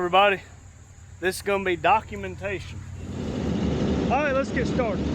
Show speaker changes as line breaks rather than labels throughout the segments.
everybody. This is going to be documentation. All right, let's get started.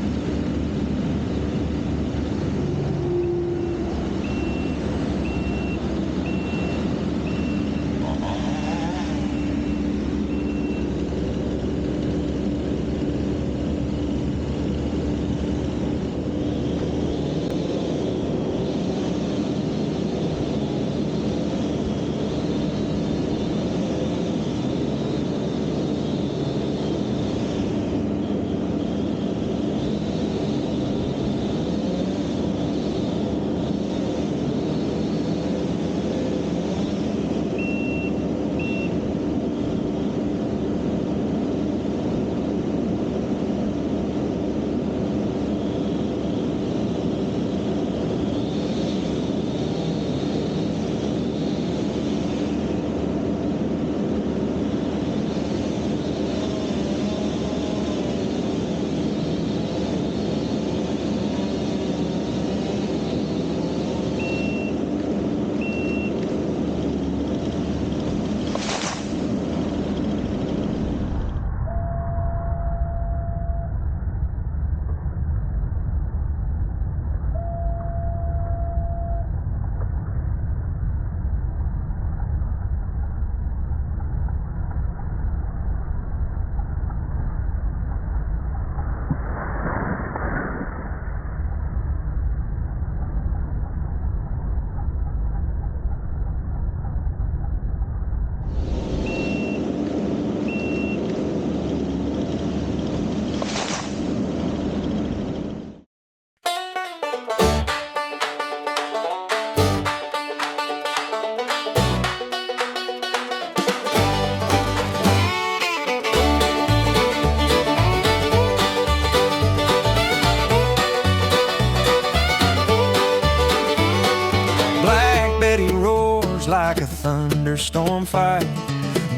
Like a thunderstorm fight.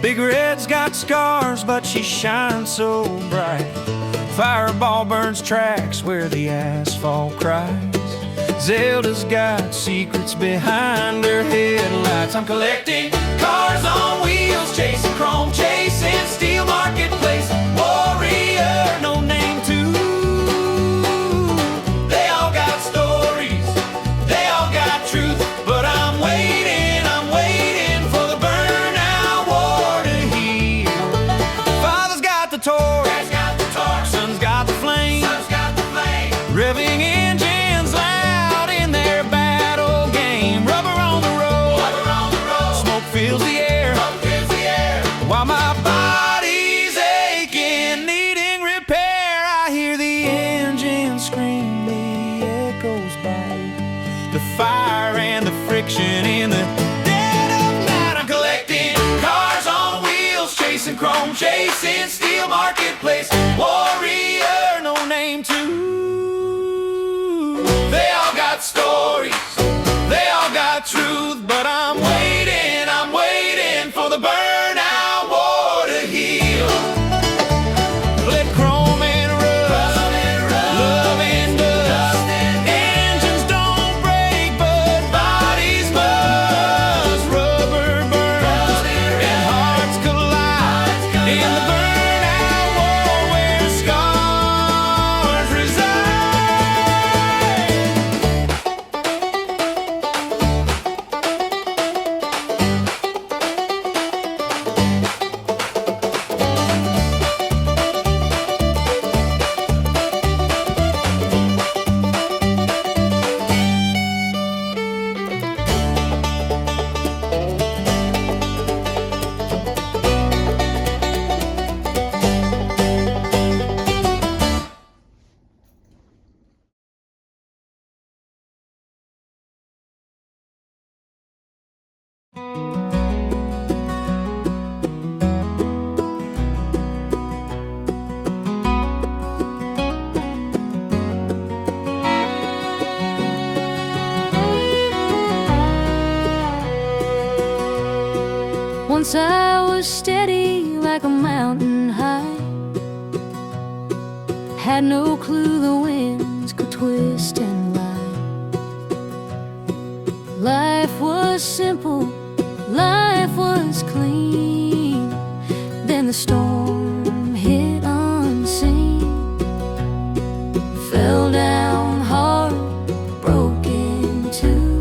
Big Red's got scars, but she shines so bright. Fireball burns tracks where the asphalt cries. Zelda's got secrets behind her headlights. I'm collecting cars on wheels, chasing chrome, chasing steel marketplace. Warrior, no name too. They all got stories, they all got truth, but I'm waiting. Dad's got the torch, son's got the flame, revving engines loud in their battle game. Rubber on the road, smoke fills the air, while my body's aching, needing repair. I hear the engine scream, the echoes bite, the fire and the friction in the dead of night. I'm collecting cars on wheels, chasing chrome, chasing steel marketplace. Warrior, no name too. They all got stories, they all got truth, but I'm waiting for the burnout war to heal. Let chrome and rust, love and dust, engines don't break, but bodies must. Rubber burns and hearts collide in the burnout war where scars reside.
Once I was steady like a mountain high, had no clue the winds could twist and lie. Life was simple, life was clean, storm hit unseen. Fell down hard, broke in two.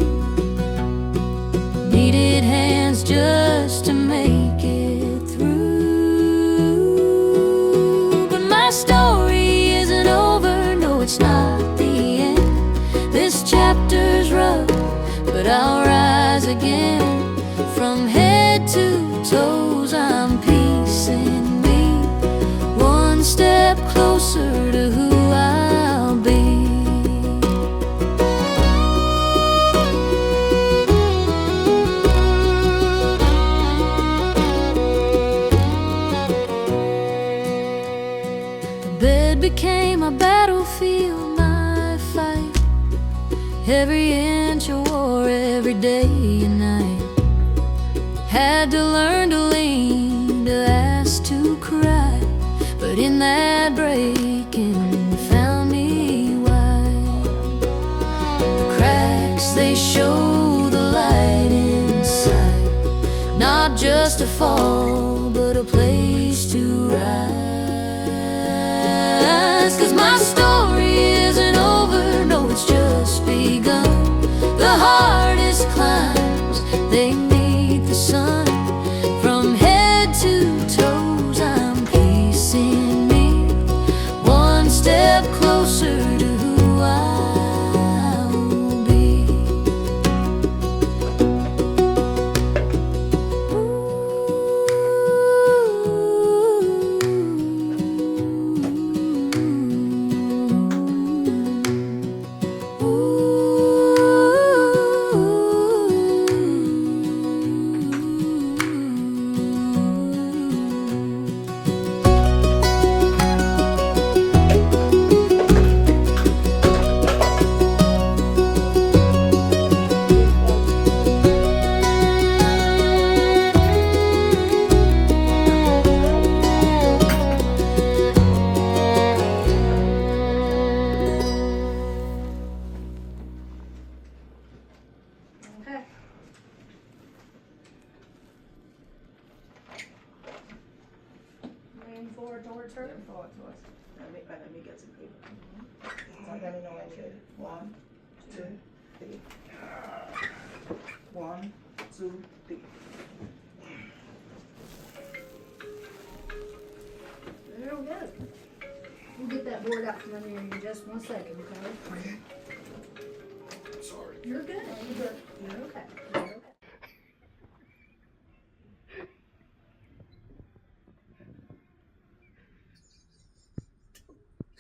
Needed hands just to make it through. But my story isn't over, no it's not the end. This chapter's rough, but I'll rise again. From head to toes I'm piecing me, one step closer to who I'll be. The bed became a battlefield, my fight. Every inch of war, every day and night. Had to learn to lean, to ask, to cry. But in that breaking found me wide. The cracks, they show the light inside. Not just a fall, but a place to rise. 'Cause my story isn't over, no it's just begun. The hardest climbs, they need the sun. From head to toes I'm piecing me, one step closer to who I'll be.
Okay. Lean forward towards her.
Forward to us. Let me get some people. So let me know when you're ready. 1, 2, 3. 1, 2, 3.
There we go. We'll get that board out from under you in just 1 second, okay?
Sorry.
You're good. You're good. You're okay. You're okay.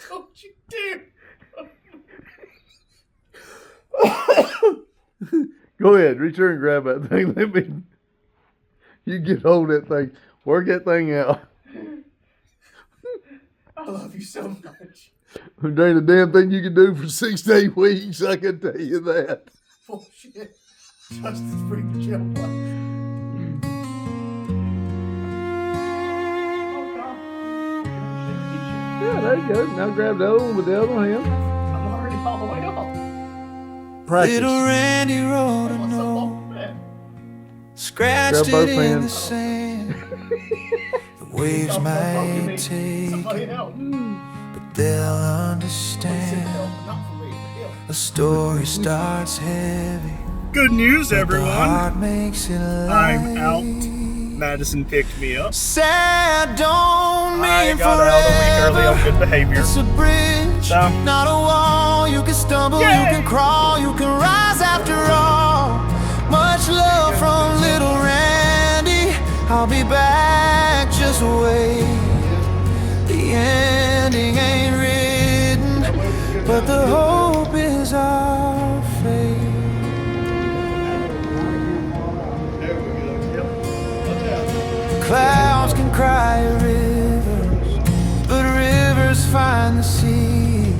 Don't you dare!
Go ahead, reach there and grab that thing. Let me. You get hold of that thing. Work that thing out.
I love you so much.
There ain't a damn thing you can do for 6 to 8 weeks, I can tell you that.
Bullshit. Justin's freaking chill.
Yeah, there you go. Now grab the other one with the other hand.
I'm already all the way up.
Practice.
Little Randy wrote a
What's up,
note,
old man?
scratched
Grab both
it in the
hands.
sand. The waves might take
Somebody
it,
help.
but they'll understand.
Not for me.
The story starts heavy,
Good news,
the heart makes it light.
I'm out. Madison picked me up.
Sad don't mean
I got out a week early on
forever.
good behavior.
It's a bridge,
So-
not a wall. You can stumble,
Yay!
you can crawl, you can rise after all. Much love from little Randy. I'll be back, just wait. The ending ain't written, but the hope is our fate. Clouds can cry rivers, but rivers find the sea.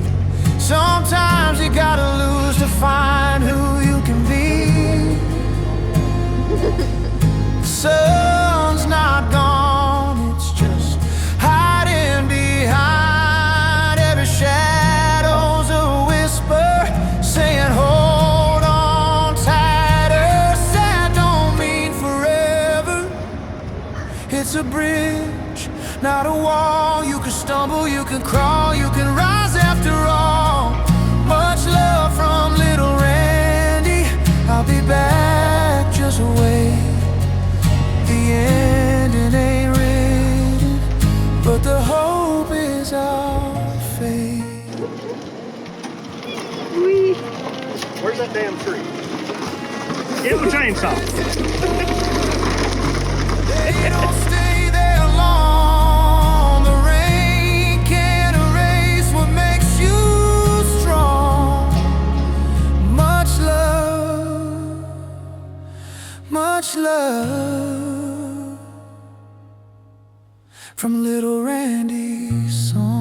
Sometimes you gotta lose to find who you can be. The sun's not gone, it's just hiding behind every shadow's a whisper saying hold on tighter. Sad don't mean forever. It's a bridge, not a wall. You can stumble, you can crawl, you can rise after all. Much love from little Randy. I'll be back, just wait. The ending ain't written, but the hope is our fate.
Where's that damn tree? Get the chainsaw.
They don't stay there long. The rain can't erase what makes you strong. Much love from little Randy's song.